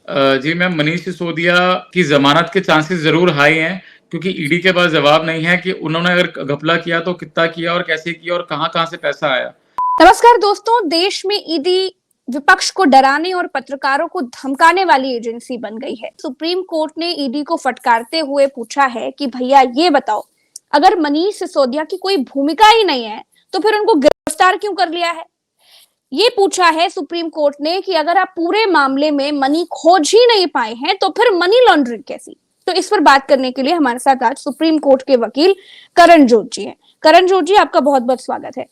जी ma'am, Manish Sisodia की ज़मानत के चांसेस ज़रूर हाई हैं, क्योंकि ईडी के पास जवाब नहीं है कि उन्होंने अगर घपला किया तो कितना किया और कैसे किया और कहाँ-कहाँ से पैसा आया। नमस्कार दोस्तों, देश में ईडी विपक्ष को डराने और पत्रकारों को धमकाने वाली एजेंसी बन गई है। सुप्रीम कोर्ट ने ईडी को फटकारते हुए पूछा है कि भैया ये बताओ, अगर मनीष सिसोदिया की कोई भूमिका ही नहीं है तो फिर उनको गिरफ्तार क्यों कर लिया है। ये पूछा है सुप्रीम कोर्ट ने कि अगर आप पूरे मामले में मनी खोज ही नहीं पाए हैं तो फिर मनी लॉन्ड्रिंग कैसी। तो इस पर बात करने के लिए हमारे साथ आज सुप्रीम कोर्ट के वकील करण जोत जी हैं। करण जोत जी, आपका बहुत बहुत स्वागत है।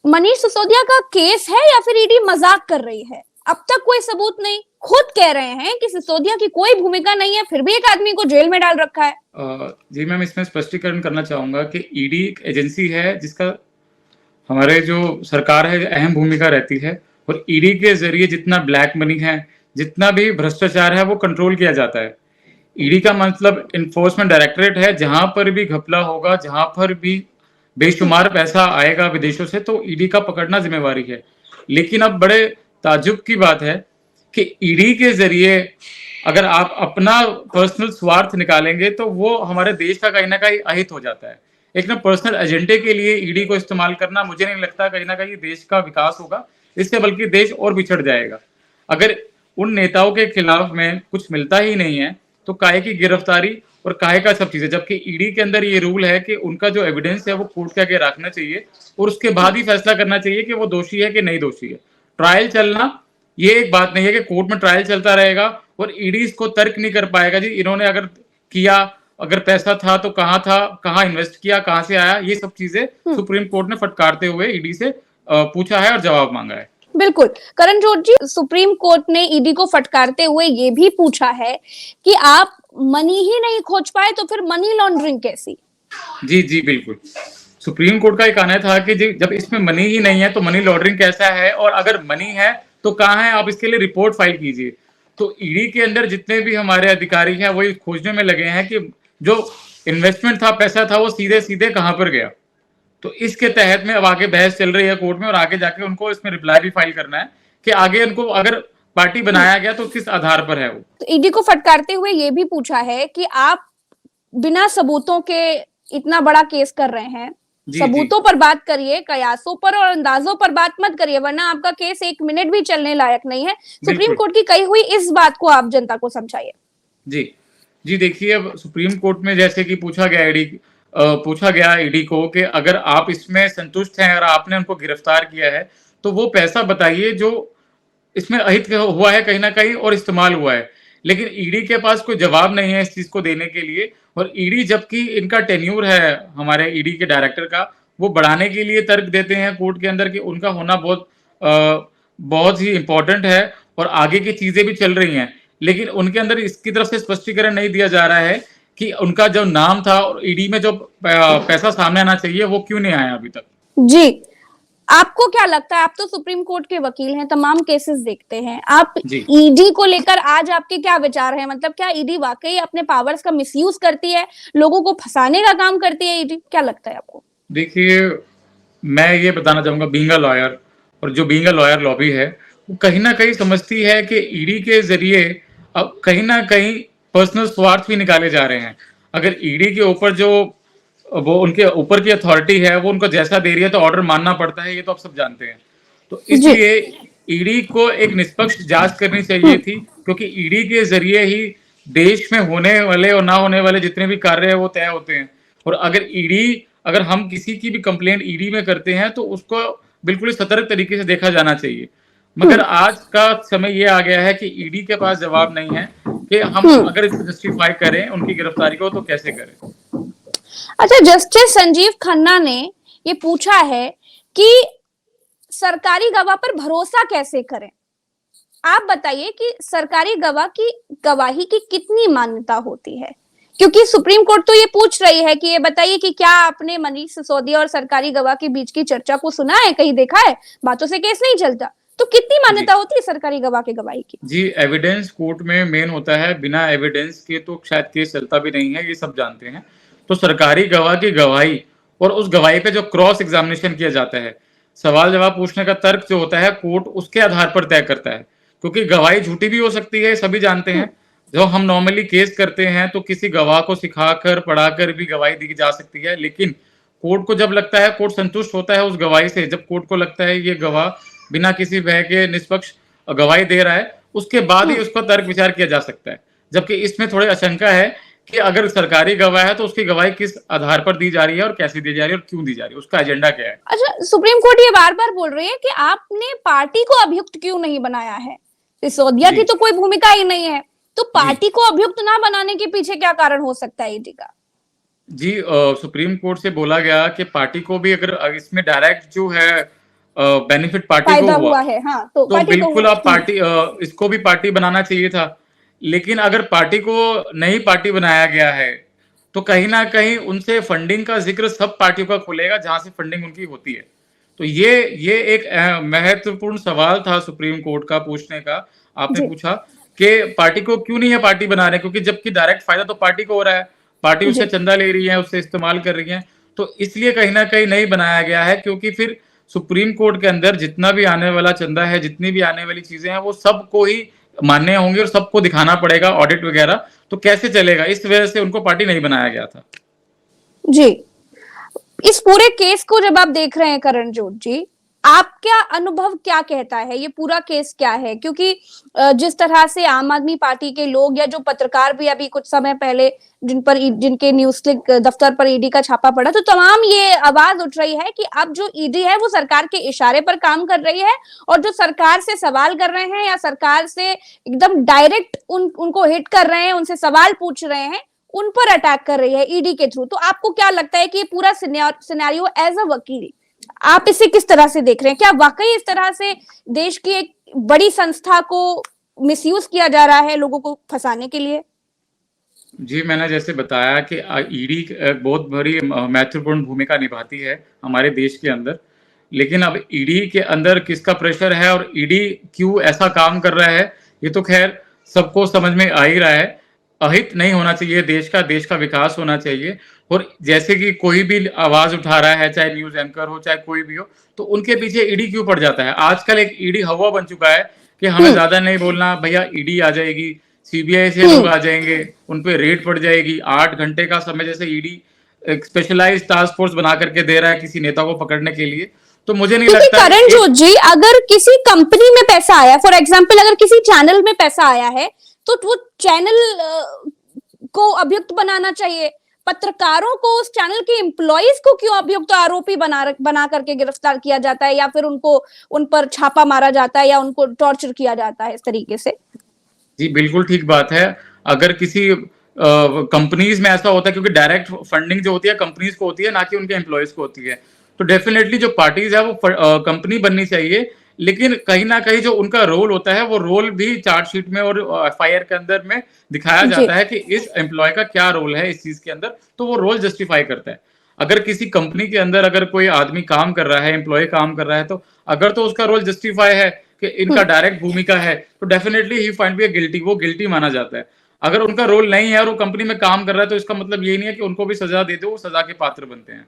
मनीष सिसोदिया का केस है या फिर ईडी मजाक कर रही है? अब तक कोई सबूत नहीं, खुद कह रहे हैं कि सिसोदिया की कोई भूमिका नहीं है, फिर भी एक आदमी को जेल में डाल रखा है। जी मैम, इसमें स्पष्टीकरण करना चाहूंगा कि ईडी एक एजेंसी है जिसका हमारे जो सरकार है अहम भूमिका रहती है, और ईडी के जरिए जितना ब्लैक मनी है, जितना भी भ्रष्टाचार है, वो कंट्रोल किया जाता है। ईडी का मतलब इन्फोर्समेंट डायरेक्टरेट है। जहां पर भी घपला होगा, जहां पर भी बेशुमार पैसा आएगा विदेशों से, तो ईडी का पकड़ना जिम्मेवारी है। लेकिन अब बड़े ताज्जुब की बात है कि ईडी के जरिए अगर आप अपना पर्सनल स्वार्थ निकालेंगे तो वो हमारे देश का कहीं ना कहीं अहित हो जाता है। एक ना पर्सनल एजेंडे के लिए ईडी को इस्तेमाल करना, मुझे नहीं लगता कहीं ना कहीं देश का विकास होगा, इससे बल्कि देश और बिछड़ जाएगा। अगर उन नेताओं के खिलाफ में कुछ मिलता ही नहीं है तो काहे की गिरफ्तारी और काहे का सब चीजें, जबकि ईडी के अंदर ये रूल है कि उनका जो एविडेंस है वो कोर्ट के आगे रखना चाहिए और उसके बाद ही फैसला करना चाहिए कि वो दोषी है कि नहीं दोषी है। ट्रायल चलना ये एक बात नहीं है कि कोर्ट में ट्रायल चलता रहेगा और ईडी इसको तर्क नहीं कर पाएगा। जी, इन्होंने अगर किया, अगर पैसा था तो कहाँ था, कहाँ इन्वेस्ट किया, कहाँ से आया, ये सब चीजें सुप्रीम कोर्ट ने फटकारते हुए ईडी से पूछा है और जवाब मांगा है। बिल्कुल करण जोत जी, सुप्रीम कोर्ट ने ईडी को फटकारते हुए ये भी पूछा है कि आप मनी ही नहीं खोज पाए तो फिर मनी लॉन्ड्रिंग कैसी। जी जी बिल्कुल, सुप्रीम कोर्ट का एक कहना था कि जब इसमें मनी ही नहीं है तो मनी लॉन्ड्रिंग कैसा है, और अगर मनी है तो कहाँ है, आप इसके लिए रिपोर्ट फाइल कीजिए। तो ईडी के अंदर जितने भी हमारे अधिकारी हैं वो खोजने में लगे हैं कि जो इन्वेस्टमेंट था, पैसा था, वो सीधे सीधे कहाँ पर गया। तो इसके तहत में अब आगे बहस चल रही है कोर्ट में, और आगे जाके उनको इसमें रिप्लाई भी फाइल करना है कि आगे उनको अगर पार्टी बनाया गया तो किस आधार पर है वो। तो ईडी को फटकारते हुए ये भी पूछा है कि आप बिना सबूतों के इतना बड़ा केस कर रहे हैं, सबूतों पर बात करिए, कयासों पर और अंदाजों पर बात मत करिए, वरना आपका केस एक मिनट भी चलने लायक नहीं है। सुप्रीम कोर्ट की कही हुई इस बात को आप जनता को समझाइए। जी जी, देखिए, अब सुप्रीम कोर्ट में जैसे कि पूछा गया ईडी को कि अगर आप इसमें संतुष्ट हैं और आपने उनको गिरफ्तार किया है तो वो पैसा बताइए जो इसमें अहित हुआ है कहीं ना कहीं और इस्तेमाल हुआ है। लेकिन ईडी के पास कोई जवाब नहीं है इस चीज को देने के लिए, और ईडी, जबकि इनका टेन्यूर है हमारे ईडी के डायरेक्टर का, वो बढ़ाने के लिए तर्क देते हैं कोर्ट के अंदर कि उनका होना बहुत ही इंपॉर्टेंट है और आगे की चीजें भी चल रही हैं। लेकिन उनके अंदर इसकी तरफ से स्पष्टीकरण नहीं दिया जा रहा है कि उनका जो नाम था और ईडी में जो पैसा सामने आना चाहिए वो क्यों नहीं आया अभी तक। जी, आपको क्या लगता है, आप तो सुप्रीम कोर्ट के वकील हैं, तमाम केसेस देखते हैं, आप ईडी को लेकर आज आपके क्या विचार हैं? मतलब क्या ईडी वाकई अपने पावर्स का मिसयूज करती है, लोगों को फंसाने का काम करती है ईडी? क्या लगता है आपको? देखिए, मैं ये बताना चाहूंगा, बीइंग अ लॉयर, और जो बीइंग अ लॉयर लॉबी है वो कहीं ना कहीं समझती है कि ईडी के जरिए अब कहीं ना कहीं पर्सनल स्वार्थ भी निकाले जा रहे हैं। अगर ईडी के ऊपर जो वो उनके ऊपर की अथॉरिटी है वो उनको जैसा दे रही है तो ऑर्डर मानना पड़ता है, ये तो आप सब जानते हैं। तो इसलिए ईडी को एक निष्पक्ष जांच करनी चाहिए थी, क्योंकि ईडी के जरिए ही देश में होने वाले और ना होने वाले जितने भी कार्य है वो तय होते हैं। और अगर हम किसी की भी कंप्लेंट ईडी में करते हैं तो उसको बिल्कुल सतर्क तरीके से देखा जाना चाहिए। मगर आज का समय ये आ गया है कि ईडी के पास जवाब नहीं है कि हम अगर इसको जस्टिफाई करें उनकी गिरफ्तारी को तो कैसे करें। अच्छा, जस्टिस संजीव खन्ना ने ये पूछा है कि सरकारी गवाह पर भरोसा कैसे करें। आप बताइए कि सरकारी गवाह की गवाही की कितनी मान्यता होती है, क्योंकि सुप्रीम कोर्ट तो ये पूछ रही है कि ये बताइए कि क्या आपने मनीष सिसोदिया और सरकारी गवाह के बीच की चर्चा को सुना है, कहीं देखा है? बातों से केस नहीं चलता, तो कितनी मान्यता होती है सरकारी गवाह की गवाही की? जी, एविडेंस कोर्ट में मेन होता है, बिना एविडेंस के तो शायद केस चलता भी नहीं है, ये सब जानते हैं। तो सरकारी गवाह की गवाही और उस गवाही पे जो क्रॉस एग्जामिनेशन किया जाता है, सवाल जवाब पूछने का तर्क जो होता है, कोर्ट उसके आधार पर तय करता है। क्योंकि गवाही झूठी भी हो सकती है, सभी जानते हैं। जो हम नॉर्मली केस करते हैं तो किसी गवाह को सिखाकर पढ़ाकर भी गवाही दी जा सकती है, लेकिन कोर्ट को जब लगता है, कोर्ट संतुष्ट होता है उस गवाही से, जब कोर्ट को लगता है ये गवाह बिना किसी भय के निष्पक्ष गवाही दे रहा है, उसके बाद ही उसका तर्क विचार किया जा सकता है। जबकि इसमें थोड़ी आशंका है कि अगर सरकारी गवाह है तो उसकी गवाही किस आधार पर दी जा रही है और कैसे दी जा रही है और क्यों दी जा रही है, उसका एजेंडा क्या है। अच्छा, सुप्रीम कोर्ट ये बार बार बोल रही है कि आपने पार्टी को अभियुक्त क्यों नहीं बनाया है, सिसोदिया की तो कोई भूमिका ही नहीं है, तो पार्टी को अभियुक्त ना बनाने के पीछे क्या कारण हो सकता है ईडी का? जी, सुप्रीम कोर्ट से बोला गया कि पार्टी को भी अगर इसमें डायरेक्ट जो है बेनिफिट पार्टी को हुआ है, हाँ, तो बिल्कुल आप पार्टी इसको भी पार्टी बनाना चाहिए था। लेकिन अगर पार्टी को नहीं पार्टी बनाया गया है तो कहीं ना कहीं उनसे फंडिंग का जिक्र सब पार्टियों का खुलेगा जहां से फंडिंग उनकी होती है। तो ये एक महत्वपूर्ण सवाल था सुप्रीम कोर्ट का पूछने का। आपने पूछा कि पार्टी को क्यों नहीं है पार्टी बना रहे, क्योंकि जबकि डायरेक्ट फायदा तो पार्टी को हो रहा है, पार्टी उससे चंदा ले रही है, उससे इस्तेमाल कर रही है, तो इसलिए कहीं ना कहीं नहीं बनाया गया है। क्योंकि फिर सुप्रीम कोर्ट के अंदर जितना भी आने वाला चंदा है, जितनी भी आने वाली चीजें हैं, वो सबको ही मान्य होंगी और सबको दिखाना पड़ेगा, ऑडिट वगैरह, तो कैसे चलेगा, इस वजह से उनको पार्टी नहीं बनाया गया था। जी, इस पूरे केस को जब आप देख रहे हैं करण जोत जी, आपका अनुभव क्या कहता है, ये पूरा केस क्या है? क्योंकि जिस तरह से आम आदमी पार्टी के लोग या जो पत्रकार भी अभी कुछ समय पहले जिनके न्यूज क्लिक दफ्तर पर ईडी का छापा पड़ा, तो तमाम ये आवाज उठ रही है कि अब जो ईडी है वो सरकार के इशारे पर काम कर रही है, और जो सरकार से सवाल कर रहे हैं या सरकार से एकदम डायरेक्ट उनको हिट कर रहे हैं, उनसे सवाल पूछ रहे हैं, उन पर अटैक कर रही है ईडी के थ्रू। तो आपको क्या लगता है कि ये पूरा सिनेरियो एज अ वकील आप इसे किस तरह से देख रहे हैं? क्या वाकई इस तरह से देश की एक बड़ी संस्था को मिसयूज किया जा रहा है लोगों को फंसाने के लिए? जी, मैंने जैसे बताया कि ईडी बहुत बड़ी महत्वपूर्ण भूमिका निभाती है हमारे देश के अंदर। लेकिन अब ईडी के अंदर किसका प्रेशर है और ईडी क्यों ऐसा काम कर रहा है, ये तो खैर सबको समझ में आ ही रहा है। अहित नहीं होना चाहिए देश का विकास होना चाहिए। और जैसे कि कोई भी आवाज उठा रहा है, चाहे न्यूज एंकर हो, चाहे कोई भी हो, तो उनके पीछे ईडी क्यों पड़ जाता है। आजकल एक ईडी हवा बन चुका है कि हमें ज्यादा नहीं बोलना भैया, ईडी आ जाएगी, सीबीआई से लोग आ जाएंगे, उन पे रेड पड़ जाएगी। 8 घंटे का समय जैसे ईडी एक स्पेशलाइज्ड टास्क फोर्स बना करके दे रहा है किसी नेता को पकड़ने के लिए, तो मुझे नहीं लगता। करण जोत जी, अगर किसी कंपनी में पैसा आया, फॉर एग्जाम्पल अगर किसी चैनल में पैसा आया है, तो वो चैनल को अभियुक्त बनाना चाहिए। पत्रकारों को, उस चैनल के एम्प्लॉइज को क्यों अभियुक्त आरोपी बना करके गिरफ्तार किया जाता है, या फिर उन पर छापा मारा जाता है, या उनको टॉर्चर किया जाता है इस तरीके से? जी, बिल्कुल ठीक बात है। अगर किसी कंपनीज में ऐसा होता है, क्योंकि डायरेक्ट फंडिंग जो होती है कंपनीज को होती है, ना कि उनके एम्प्लॉयज को होती है, तो डेफिनेटली जो पार्टीज है वो कंपनी बननी चाहिए। लेकिन कहीं ना कहीं जो उनका रोल होता है, वो रोल भी चार्जशीट में और एफआईआर के अंदर में दिखाया जाता है कि इस एम्प्लॉय का क्या रोल है इस चीज के अंदर, तो वो रोल जस्टिफाई करता है। अगर किसी कंपनी के अंदर अगर कोई आदमी काम कर रहा है, एम्प्लॉय काम कर रहा है, तो अगर तो उसका रोल जस्टिफाई है कि इनका डायरेक्ट भूमिका है, तो definitely he find be a guilty, वो गिल्टी माना जाता है। अगर उनका रोल नहीं है और वो कंपनी में काम कर रहा है, तो इसका मतलब ये नहीं है कि उनको भी सजा दे दो, वो सजा के पात्र बनते हैं।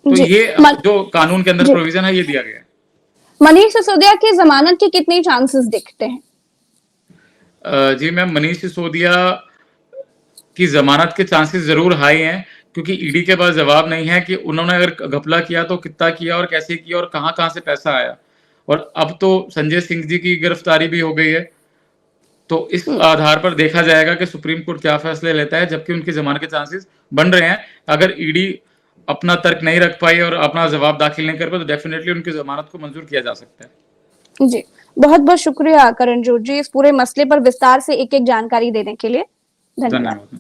तो ये जो कानून के अंदर प्रोविजन है, ये दिया गया है। मनीष सिसोदिया की जमानत के कितने चांसेस दिखते हैं? जी मैम, मनीष सिसोदिया की जमानत के चांसेस जरूर हाई हैं, क्योंकि ईडी के पास जवाब नहीं है कि उन्होंने अगर घपला किया तो कितना किया और कैसे किया और कहां से पैसा आया। और अब तो संजय सिंह जी की गिरफ्तारी भी हो गई है, तो इस आधार पर देखा जाएगा कि सुप्रीम कोर्ट क्या फैसले लेता है, जबकि उनकी जमानत के चांसेस बन रहे हैं। अगर ईडी अपना तर्क नहीं रख पाई और अपना जवाब दाखिल नहीं कर पाई, तो डेफिनेटली उनकी जमानत को मंजूर किया जा सकता है। जी, बहुत बहुत शुक्रिया करण जोत जी, इस पूरे मसले पर विस्तार से एक एक जानकारी देने के लिए। धन्यवाद।